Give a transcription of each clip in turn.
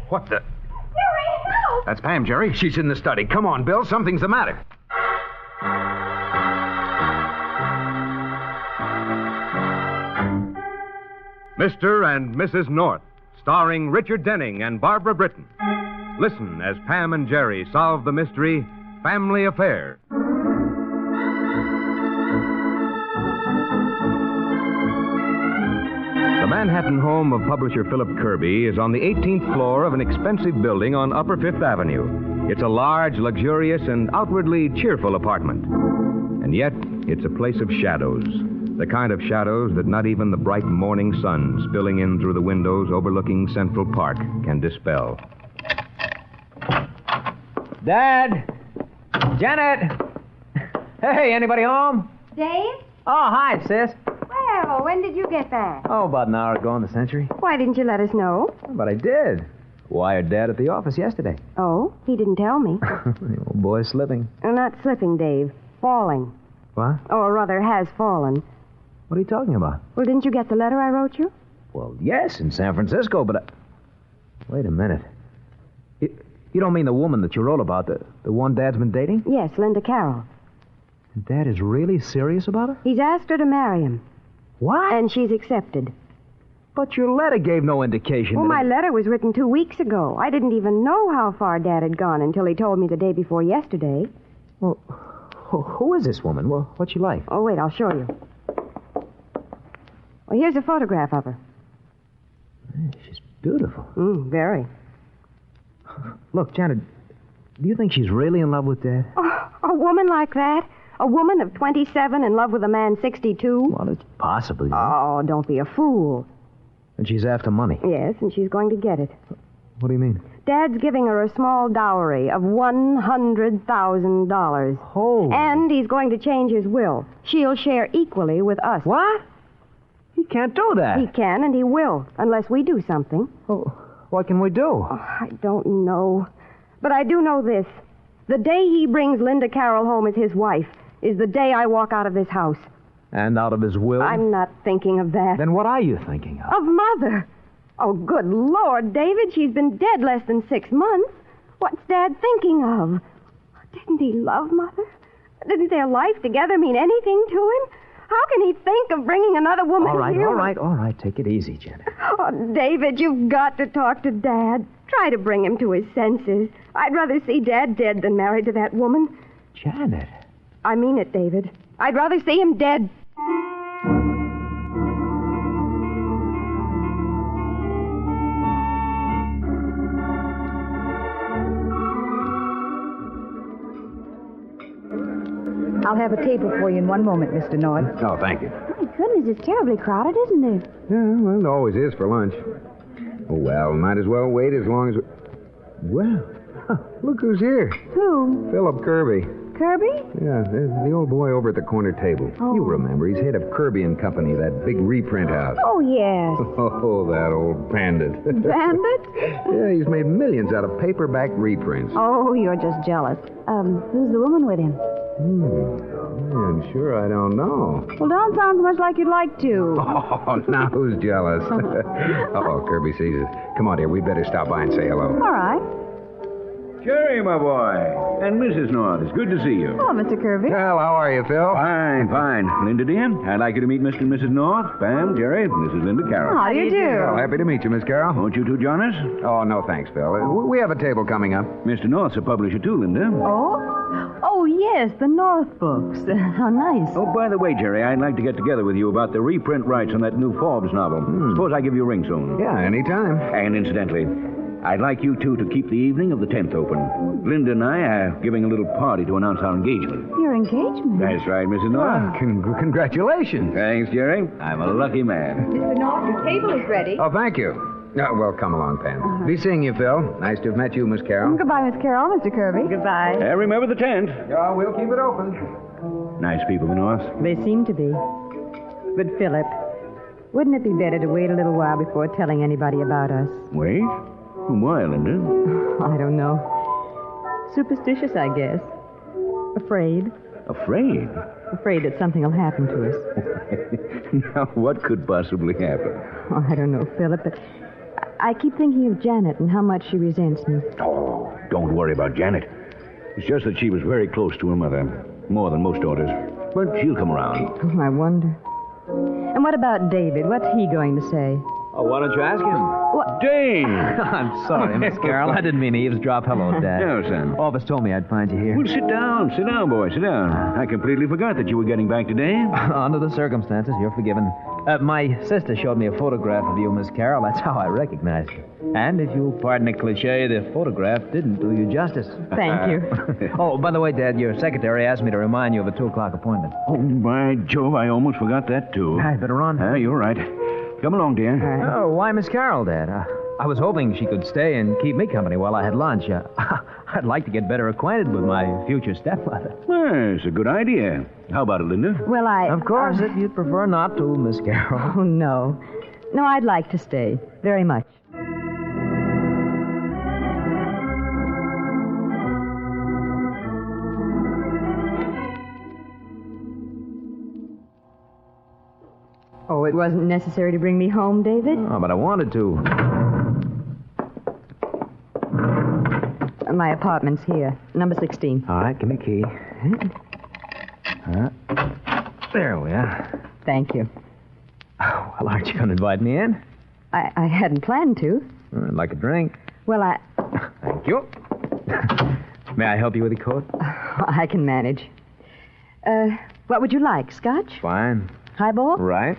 What the... Jerry, help! That's Pam, Jerry. She's in the study. Come on, Bill. Something's the matter. Mr. and Mrs. North, starring Richard Denning and Barbara Britton. Listen as Pam and Jerry solve the mystery, Family Affair. The Manhattan home of publisher Philip Kirby is on the 18th floor of an expensive building on Upper Fifth Avenue. It's a large, luxurious, and outwardly cheerful apartment. And yet, it's a place of shadows. The kind of shadows that not even the bright morning sun spilling in through the windows overlooking Central Park can dispel. Dad! Janet! Hey, anybody home? Dave? Oh, hi, sis. Well, when did you get back? Oh, about an hour ago in the Century. Why didn't you let us know? But I did. Wired Dad at the office yesterday. Oh, he didn't tell me. The old boy's slipping. Not slipping, Dave. Falling. What? Or rather, has fallen. What are you talking about? Well, didn't you get the letter I wrote you? Well, yes, in San Francisco, but Wait a minute. You don't mean the woman that you wrote about, the one Dad's been dating? Yes, Linda Carroll. Dad is really serious about her? He's asked her to marry him. What? And she's accepted. But your letter gave no indication. Well, my letter was written 2 weeks ago. I didn't even know how far Dad had gone until he told me the day before yesterday. Well, who is this woman? Well, what's she like? Oh, wait, I'll show you. Well, here's a photograph of her. She's beautiful. Very. Look, Janet, do you think she's really in love with Dad? Oh, a woman like that? A woman of 27 in love with a man 62? Well, it's possible. Oh, don't be a fool. And she's after money. Yes, and she's going to get it. What do you mean? Dad's giving her a small dowry of $100,000. Oh. And he's going to change his will. She'll share equally with us. What? He can't do that. He can, and he will, unless we do something. Oh, what can we do? Oh, I don't know. But I do know this. The day he brings Linda Carroll home as his wife is the day I walk out of this house. And out of his will? I'm not thinking of that. Then what are you thinking of? Of Mother. Oh, good Lord, David, she's been dead less than 6 months. What's Dad thinking of? Didn't he love Mother? Didn't their life together mean anything to him? How can he think of bringing another woman here? All right. Take it easy, Janet. Oh, David, you've got to talk to Dad. Try to bring him to his senses. I'd rather see Dad dead than married to that woman. Janet. I mean it, David. I'd rather see him dead. I'll have a table for you in 1 moment, Mr. North. Oh, thank you. My goodness, it's terribly crowded, isn't it? Yeah, well, it always is for lunch. Oh, well, might as well wait as long as... Well, look who's here. Who? Philip Kirby. Kirby? Yeah, the old boy over at the corner table. Oh. You remember, he's head of Kirby and Company, that big reprint house. Oh, yes. Oh, that old bandit. Bandit? Yeah, he's made millions out of paperback reprints. Oh, you're just jealous. Who's the woman with him? I'm sure I don't know. Well, don't sound so much like you'd like to. Oh, now who's jealous? Uh-oh, Kirby sees us. Come on, dear, we'd better stop by and say hello. All right. Jerry, my boy. And Mrs. North. It's good to see you. Hello, Mr. Kirby. Well, how are you, Phil? Fine. Linda, dear, I'd like you to meet Mr. and Mrs. North. Pam, Jerry, this is Linda Carroll. How do you do? Well, happy to meet you, Miss Carroll. Won't you two join us? Oh, no, thanks, Phil. We have a table coming up. Mr. North's a publisher, too, Linda. Oh, yes, the North books. How nice. Oh, by the way, Jerry, I'd like to get together with you about the reprint rights on that new Forbes novel. Suppose I give you a ring soon. Yeah, anytime. And incidentally, I'd like you two to keep the evening of the 10th open. Linda and I are giving a little party to announce our engagement. Your engagement? That's right, Mrs. North. Congratulations. Thanks, Jerry. I'm a lucky man. Mr. North, your table is ready. Oh, thank you. Well, come along, Pam. Be seeing you, Phil. Nice to have met you, Miss Carroll. Goodbye, Miss Carroll, Mr. Kirby. Goodbye. Remember the tent. Yeah, we'll keep it open. Nice people, the North. They seem to be. But, Philip, wouldn't it be better to wait a little while before telling anybody about us? Wait? Why, Linda? I don't know. Superstitious, I guess. Afraid. Afraid? Afraid that something will happen to us. Now, what could possibly happen? Oh, I don't know, Philip, but I keep thinking of Janet and how much she resents me. Oh, don't worry about Janet. It's just that she was very close to her mother. More than most daughters. But she'll come around. Oh, I wonder. And what about David? What's he going to say? Oh, why don't you ask him? What? Dane! I'm sorry, Miss Carroll. I didn't mean to eavesdrop. Hello, Dad. No, son. Office told me I'd find you here. Well, sit down, boy, sit down. I completely forgot that you were getting back today. Under the circumstances, you're forgiven. My sister showed me a photograph of you, Miss Carroll. That's how I recognized you. And if you'll pardon the cliche, the photograph didn't do you justice. Thank you. Oh, by the way, Dad, your secretary asked me to remind you of a 2 o'clock appointment. Oh, by Jove, I almost forgot that, too. I better run. You're right. Come along, dear. All right. Oh, why Miss Carroll, Dad? I was hoping she could stay and keep me company while I had lunch. I'd like to get better acquainted with my future stepmother. Well, it's a good idea. How about it, Linda? Well, Of course, if you'd prefer not to, Miss Carroll. Oh, no. No, I'd like to stay. Very much. Oh, it wasn't necessary to bring me home, David? Oh, but I wanted to. My apartment's here, number 16. All right, give me a key. There we are. Thank you. Oh, well, aren't you going to invite me in? I hadn't planned to. I'd like a drink. Well, Thank you. May I help you with the coat? I can manage. What would you like? Scotch? Fine. Highball? Right.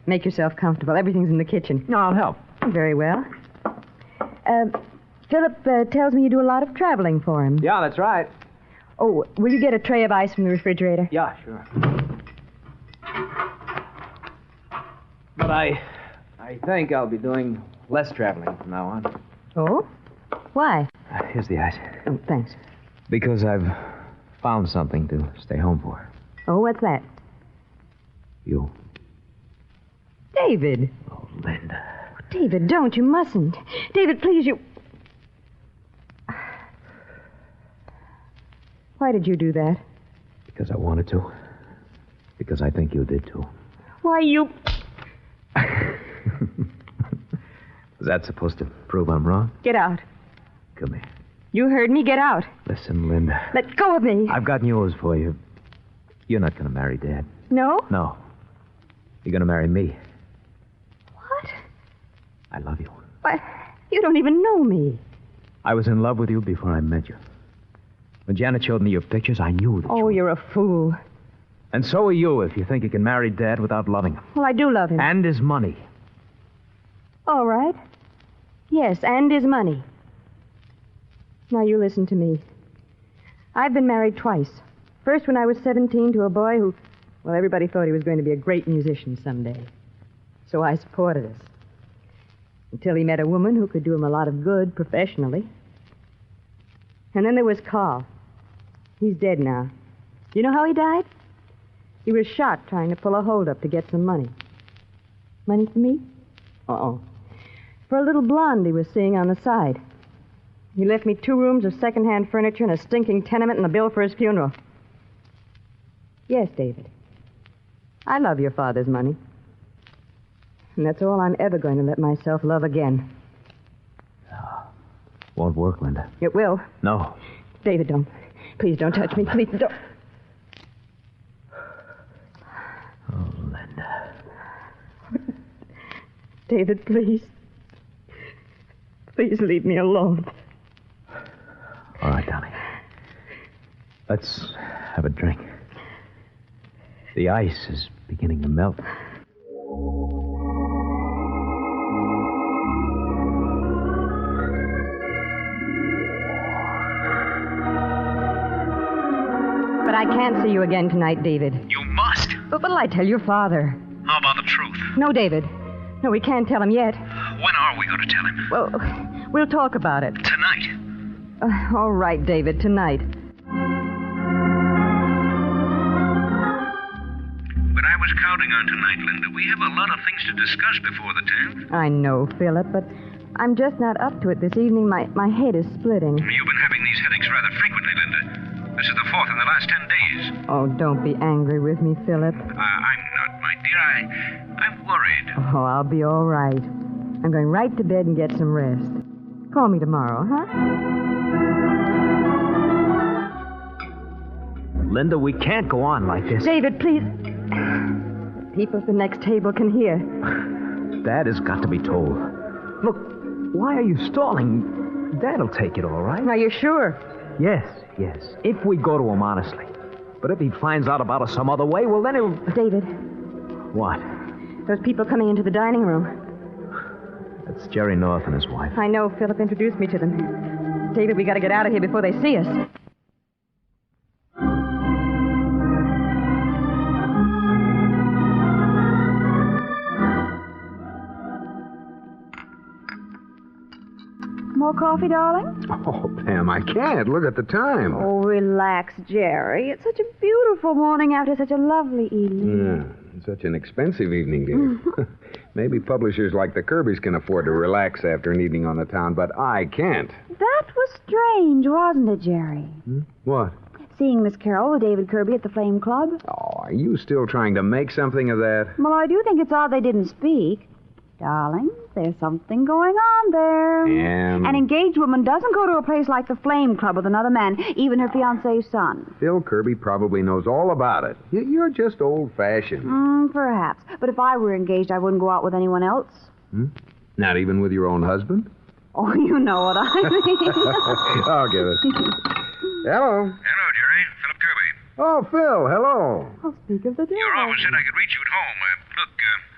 Make yourself comfortable. Everything's in the kitchen. No, I'll help. Very well. Philip tells me you do a lot of traveling for him. Yeah, that's right. Oh, will you get a tray of ice from the refrigerator? Yeah, sure. But I think I'll be doing less traveling from now on. Oh? Why? Here's the ice. Oh, thanks. Because I've found something to stay home for. Oh, what's that? You. David. Oh, Linda. David, don't. You mustn't. David, please, you... Why did you do that? Because I wanted to. Because I think you did, too. Why, you... Was that supposed to prove I'm wrong? Get out. Come here. You heard me. Get out. Listen, Linda. Let go of me. I've got news for you. You're not going to marry Dad. No? No. You're going to marry me. What? I love you. Why, you don't even know me. I was in love with you before I met you. When Janet showed me your pictures, I knew that Oh, you... you're a fool. And so are you if you think you can marry Dad without loving him. Well, I do love him. And his money. All right. Yes, and his money. Now, you listen to me. I've been married twice. First when I was 17 to a boy who, well, everybody thought he was going to be a great musician someday. So I supported us. Until he met a woman who could do him a lot of good professionally. And then there was Carl. He's dead now. You know how he died? He was shot trying to pull a holdup to get some money. Money for me? Uh-oh. For a little blonde he was seeing on the side. He left me 2 rooms of second-hand furniture and a stinking tenement and the bill for his funeral. Yes, David. I love your father's money. And that's all I'm ever going to let myself love again. Won't work, Linda. It will. No. David, don't. Please don't touch me. Please don't. Oh, Linda. David, please. Please leave me alone. All right, darling. Let's have a drink. The ice is beginning to melt. But I can't see you again tonight, David. You must. But what'll I tell your father? How about the truth? No, David. No, we can't tell him yet. When are we going to tell him? Well, we'll talk about it. Tonight. All right, David, tonight. But I was counting on tonight, Linda. We have a lot of things to discuss before the 10th. I know, Philip, but I'm just not up to it this evening. My head is splitting. You've been having these headaches rather frequently, Linda. This is the 4th in the last 10 days. Oh, don't be angry with me, Philip. I'm not, my dear. I'm worried. Oh, I'll be all right. I'm going right to bed and get some rest. Call me tomorrow, huh? Linda, we can't go on like this. David, please. People at the next table can hear. Dad has got to be told. Look, why are you stalling? Dad'll take it, all right? Are you sure? Yes. If we go to him honestly. But if he finds out about us some other way, well, then he'll... David, What? those people coming into the dining room. That's Jerry North and his wife. I know. Philip introduced me to them. David, we got to get out of here before they see us. More coffee, darling? Oh, Pam, I can't. Look at the time. Oh, relax, Jerry. It's such a beautiful morning after such a lovely evening. Yeah, such an expensive evening, dear. Maybe publishers like the Kirbys can afford to relax after an evening on the town, but I can't. That was strange, wasn't it, Jerry? What? Seeing Miss Carroll with David Kirby at the Flame Club. Oh, are you still trying to make something of that? Well, I do think it's odd they didn't speak. Darling, there's something going on there. Pam. An engaged woman doesn't go to a place like the Flame Club with another man, even her fiancé's son. Phil Kirby probably knows all about it. You're just old-fashioned. Perhaps. But if I were engaged, I wouldn't go out with anyone else. Not even with your own husband? Oh, you know what I mean. I'll give it. Hello. Hello, Jerry. Philip Kirby. Oh, Phil, hello. I'll speak of the day. Your office said I could reach you at home. Look,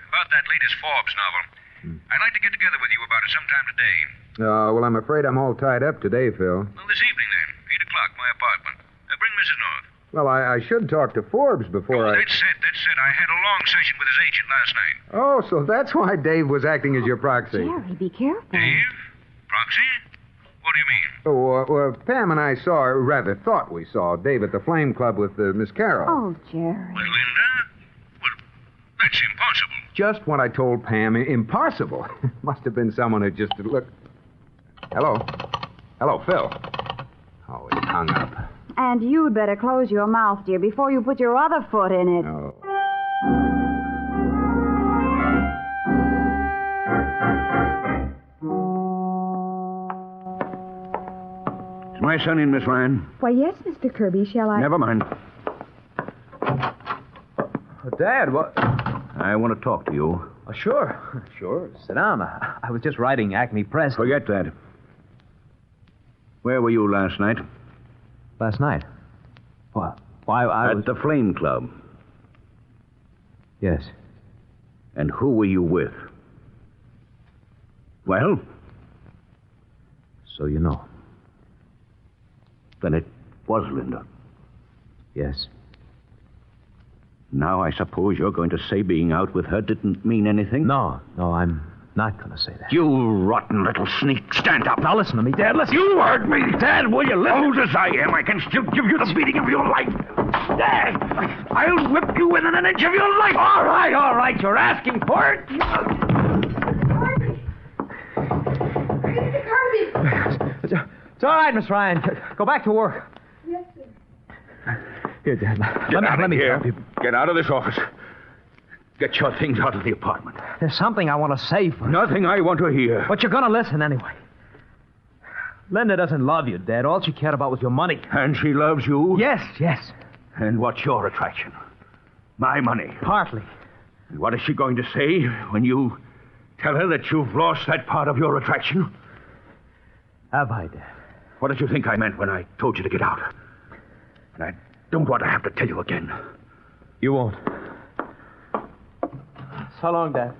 about that latest Forbes novel. I'd like to get together with you about it sometime today. Well, I'm afraid I'm all tied up today, Phil. Well, this evening, then. 8 o'clock, my apartment. Bring Mrs. North. Well, I should talk to Forbes before I... That's it. I had a long session with his agent last night. Oh, so that's why Dave was acting as your proxy. Jerry, be careful. Dave? Proxy? What do you mean? Well, Pam and I saw, or rather thought we saw, Dave at the Flame Club with Miss Carroll. Oh, Jerry. With Linda? Well, that's impossible. Just what I told Pam. Impossible. Must have been someone who just... Look. Hello, Phil. Oh, he hung up. And you'd better close your mouth, dear, before you put your other foot in it. Oh. Is my son in, Miss Ryan? Why, yes, Mr. Kirby. Shall I... Never mind. Dad, what? I want to talk to you. Oh, sure. Sit down. I was just writing Acme Press. Forget that. Where were you last night? Last night? What? Why, I was... At the Flame Club. Yes. And who were you with? Well? So you know. Then it was Linda. Yes. Now I suppose you're going to say being out with her didn't mean anything? No, I'm not going to say that. You rotten little sneak. Stand up. Now listen to me, Dad. Listen. You heard me, Dad, will you? Old as I am, I can still give you the beating of your life. Dad, I'll whip you within an inch of your life. All right. You're asking for it. It's all right, Miss Ryan. Go back to work. Yes, sir. Here, Dad. Let me help you. Get out of this office. Get your things out of the apartment. There's something I want to say for you. Nothing I want to hear. But you're going to listen anyway. Linda doesn't love you, Dad. All she cared about was your money. And she loves you? Yes. And what's your attraction? My money. Partly. And what is she going to say when you tell her that you've lost that part of your attraction? Have I, Dad? What did you think I meant when I told you to get out? And I don't want to have to tell you again. You won't. So long, Dad.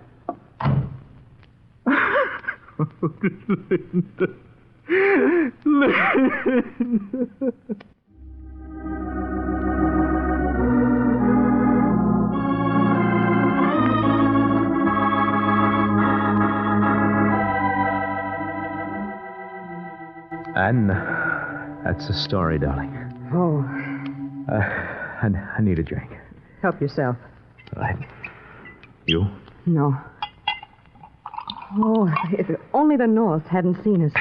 And that's the story, darling. Oh, I need a drink. help yourself. Right. You? No. Oh, if only the North hadn't seen us.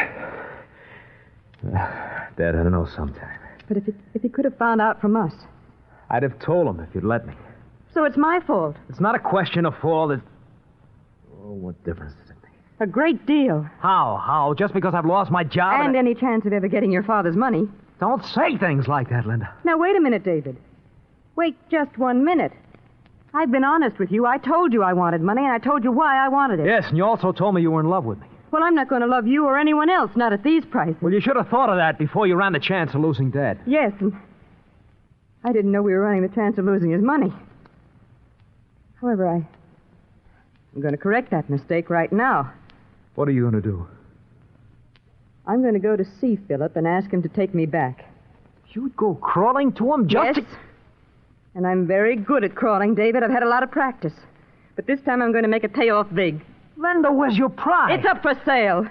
Dad, I don't know sometime. But if he could have found out from us. I'd have told him if you'd let me. So it's my fault. It's not a question of fault. Oh, what difference does it make? A great deal. How? Just because I've lost my job? And any chance of ever getting your father's money. Don't say things like that, Linda. Now, wait a minute, David. Wait just 1 minute. I've been honest with you. I told you I wanted money, and I told you why I wanted it. Yes, and you also told me you were in love with me. Well, I'm not going to love you or anyone else, not at these prices. Well, you should have thought of that before you ran the chance of losing Dad. Yes, and I didn't know we were running the chance of losing his money. However, I'm going to correct that mistake right now. What are you going to do? I'm going to go to see Philip and ask him to take me back. You'd go crawling to him just Yes. And I'm very good at crawling, David. I've had a lot of practice. But this time I'm going to make it pay off big. Linda, where's your pride? It's up for sale.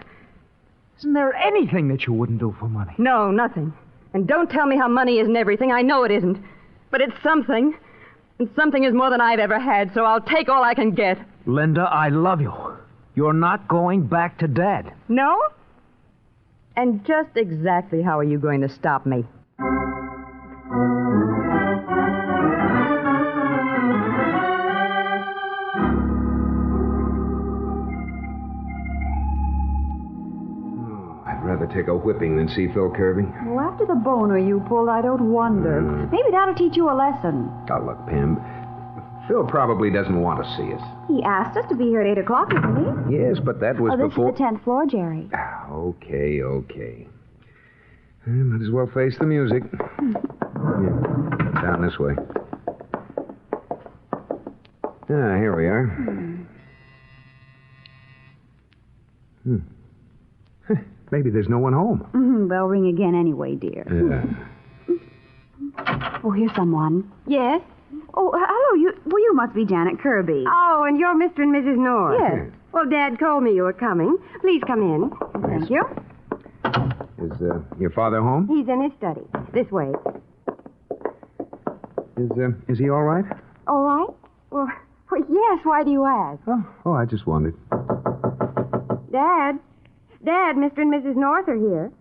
Isn't there anything that you wouldn't do for money? No, nothing. And don't tell me how money isn't everything. I know it isn't. But it's something. And something is more than I've ever had, so I'll take all I can get. Linda, I love you. You're not going back to Dad. No? And just exactly how are you going to stop me? I'd rather take a whipping than see Phil Kirby. Well, after the boner you pulled, I don't wonder. Maybe that'll teach you a lesson. Oh, look, Pam. Phil probably doesn't want to see us. He asked us to be here at 8 o'clock, didn't he? Yes, but that was This before... is the 10th floor, Jerry. Okay. Might as well face the music. Yeah, down this way. Here we are. Maybe there's no one home. They'll ring again anyway, dear. Oh, here's someone. Yes? Oh, hello. You must be Janet Kirby. Oh, and you're Mr. and Mrs. North. Yes. Well, Dad told me you were coming. Please come in. Thank you. Is your father home? He's in his study. This way. Is he all right? All right? Well, yes. Why do you ask? Oh, I just wondered. Dad, Mr. and Mrs. North are here.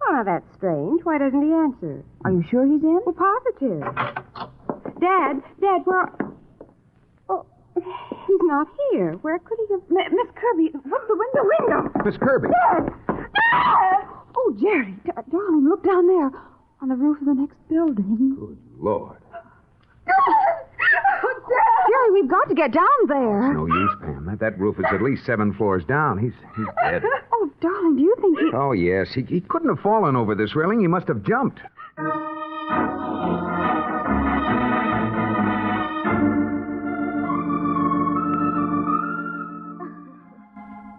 Oh, now that's strange. Why doesn't he answer? Are you sure he's in? Well, positive. Dad, where... Oh, he's not here. Where could he have... Miss Kirby, look, the window. Miss Kirby. Dad! Oh, Jerry, darling, look down there on the roof of the next building. Good Lord. Jerry, we've got to get down there. No use, Pam. That roof is at least 7 floors down. He's dead. Oh, darling, do you think he... Oh, yes. He couldn't have fallen over this railing. He must have jumped.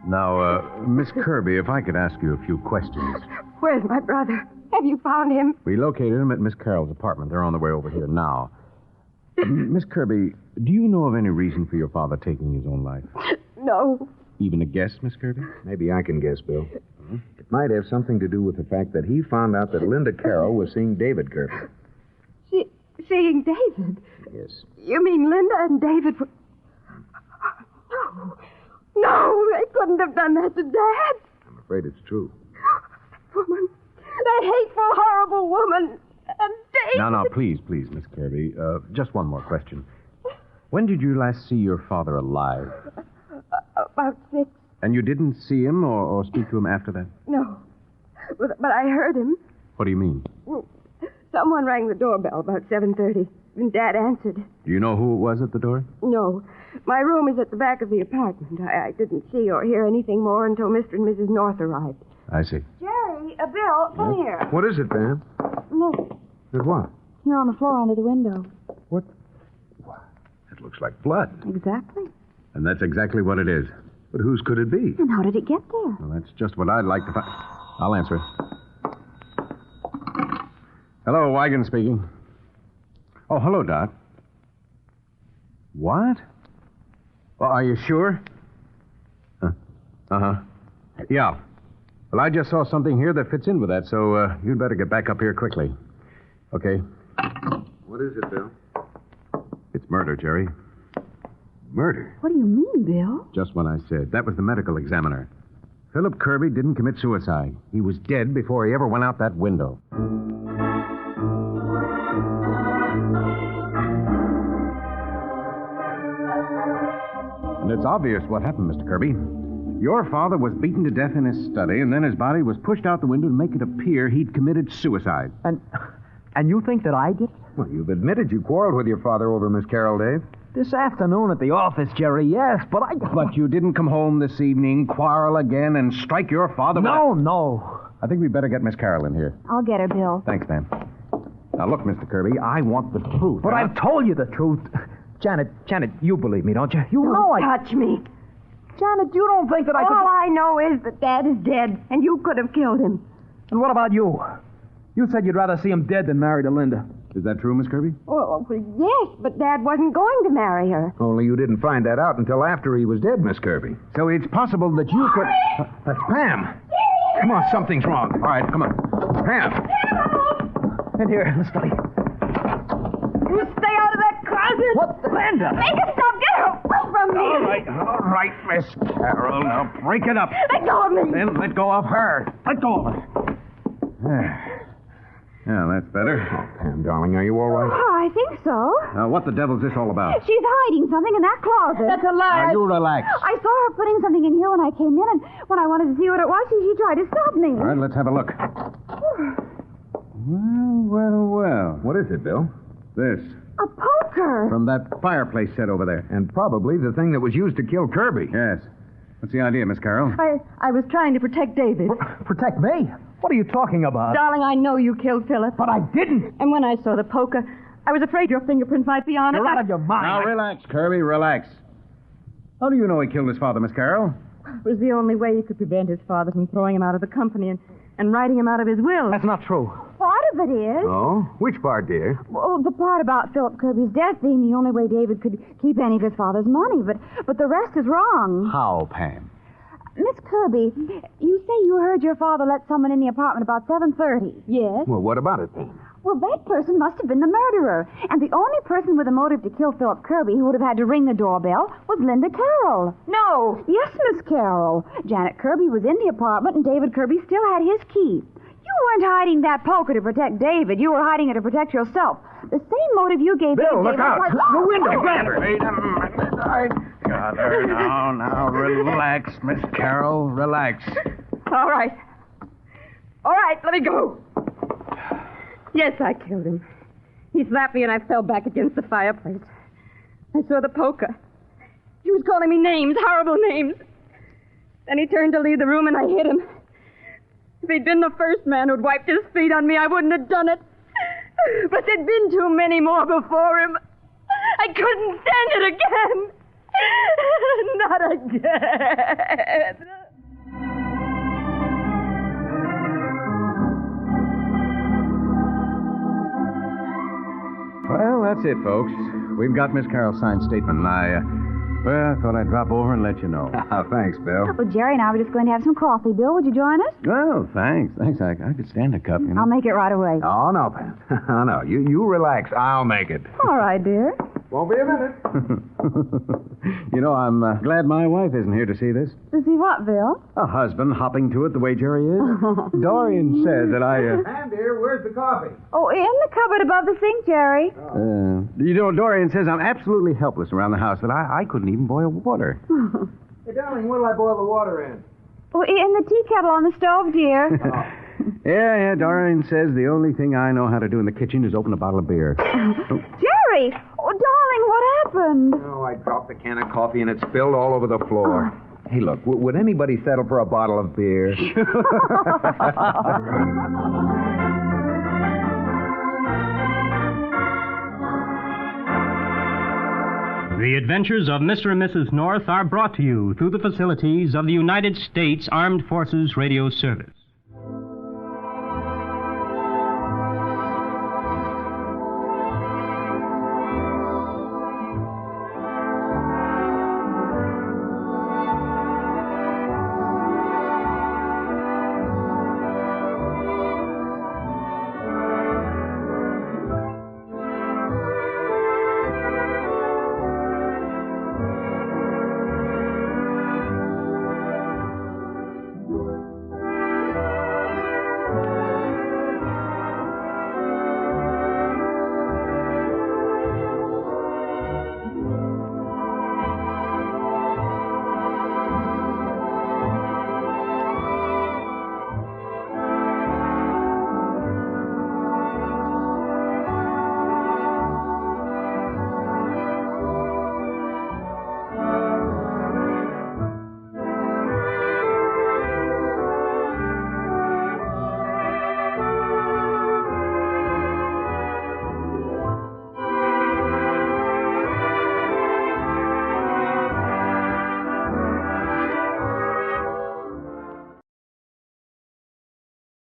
Now, Miss Kirby, if I could ask you a few questions. Where's my brother? Have you found him? We located him at Miss Carroll's apartment. They're on their way over here now. Miss Kirby, do you know of any reason for your father taking his own life? No. Even a guess, Miss Kirby? Maybe I can guess, Bill. It might have something to do with the fact that he found out that Linda Carroll was seeing David Kirby. Seeing David? Yes. You mean Linda and David were... No, they couldn't have done that to Dad. I'm afraid it's true. Woman. That hateful, horrible woman. And David... Now, please, Miss Kirby. Just one more question. When did you last see your father alive? About 6. And you didn't see him or speak to him after that? No. But I heard him. What do you mean? Well, someone rang the doorbell about 7:30, and Dad answered. Do you know who it was at the door? No. My room is at the back of the apartment. I didn't see or hear anything more until Mr. and Mrs. North arrived. I see. Jerry, Bill, come here. What is it, Pam? Look, It what? here on the floor under the window. What? It looks like blood. Exactly. And that's exactly what it is. But whose could it be? And how did it get there? Well, that's just what I'd like to find. I'll answer it. Hello, Wigan speaking. Oh, hello, Dot. What? Well, are you sure? Uh-huh. Yeah. Well, I just saw something here that fits in with that, so you'd better get back up here quickly. Okay. What is it, Bill? It's murder, Jerry. Murder. What do you mean, Bill? Just what I said. That was the medical examiner. Philip Kirby didn't commit suicide. He was dead before he ever went out that window. And it's obvious what happened, Mr. Kirby. Your father was beaten to death in his study, and then his body was pushed out the window to make it appear he'd committed suicide. And you think that I did? Well, you've admitted you quarreled with your father over Miss Carroll, Dave. This afternoon at the office, Jerry, yes, but I... But you didn't come home this evening, quarrel again, and strike your father with... No. I think we'd better get Miss Carroll in here. I'll get her, Bill. Thanks, ma'am. Now, look, Mr. Kirby, I want the truth. But I've told you the truth. Janet, you believe me, don't you? You know I... Touch me. Janet, you don't think that I could... All I know is that Dad is dead, and you could have killed him. And what about you? You said you'd rather see him dead than married to Linda. Is that true, Miss Kirby? Well, yes, but Dad wasn't going to marry her. Only you didn't find that out until after he was dead, Miss Kirby. So it's possible that you could... That's Pam. Come on, something's wrong. All right, come on. Pam. In here, in the study. You stay out of that closet. What? Linda! Make it stop. Get her away from me. All right, Miss Carroll. Now break it up. Let go of me. Then let go of her. Let go of her. Yeah, that's better. Oh, Pam, darling, are you all right? Oh, I think so. Now, what the devil's this all about? She's hiding something in that closet. That's a lie. Now, you relax. I saw her putting something in here when I came in, and when I wanted to see what it was, she tried to stop me. All right, let's have a look. Well. What is it, Bill? This. A poker. From that fireplace set over there. And probably the thing that was used to kill Kirby. Yes. What's the idea, Miss Carroll? I was trying to protect David. Protect me? What are you talking about? Darling, I know you killed Philip. But I didn't. And when I saw the poker, I was afraid your fingerprints might be on it. You're out of your mind. Now, relax, Kirby, relax. How do you know he killed his father, Miss Carroll? It was the only way he could prevent his father from throwing him out of the company and writing him out of his will. That's not true. Part of it is. Oh? Which part, dear? Well, the part about Philip Kirby's death being the only way David could keep any of his father's money, but the rest is wrong. How, Pam? Miss Kirby, you say you heard your father let someone in the apartment about 7:30. Yes? Well, what about it, Pam? Well, that person must have been the murderer. And the only person with a motive to kill Philip Kirby who would have had to ring the doorbell was Linda Carroll. No. Yes, Miss Carroll. Janet Kirby was in the apartment, and David Kirby still had his key. You weren't hiding that poker to protect David. You were hiding it to protect yourself. The same motive you gave Bill, look David out. was... The window. Grab her. Wait a minute. I got her. Now, relax, Miss Carroll. Relax. All right, let me go. Yes, I killed him. He slapped me and I fell back against the fireplace. I saw the poker. He was calling me names, horrible names. Then he turned to leave the room and I hit him. If he'd been the first man who'd wiped his feet on me, I wouldn't have done it. But there'd been too many more before him. I couldn't stand it again. Not again. Well, that's it, folks. We've got Miss Carroll's signed statement, and I thought I'd drop over and let you know. Thanks, Bill. Well, Jerry and I were just going to have some coffee. Bill, would you join us? Well, thanks. I could stand a cup, you know. I'll make it right away. Oh, no, Pam. Oh, no. You relax. I'll make it. All right, dear. Won't be a minute. You know, I'm glad my wife isn't here to see this. To see what, Bill? A husband hopping to it the way Jerry is. Dorian says that I... Pam, dear, where's the coffee? Oh, in the cupboard above the sink, Jerry. You know, Dorian says I'm absolutely helpless around the house, that I couldn't even boil water. Hey, darling, what'll I boil the water in? Oh, in the tea kettle on the stove, dear. Yeah, Dorian says the only thing I know how to do in the kitchen is open a bottle of beer. Jerry! Oh, darling, what happened? Oh, I dropped the can of coffee and it spilled all over the floor. Hey, look, would anybody settle for a bottle of beer? The Adventures of Mr. and Mrs. North are brought to you through the facilities of the United States Armed Forces Radio Service.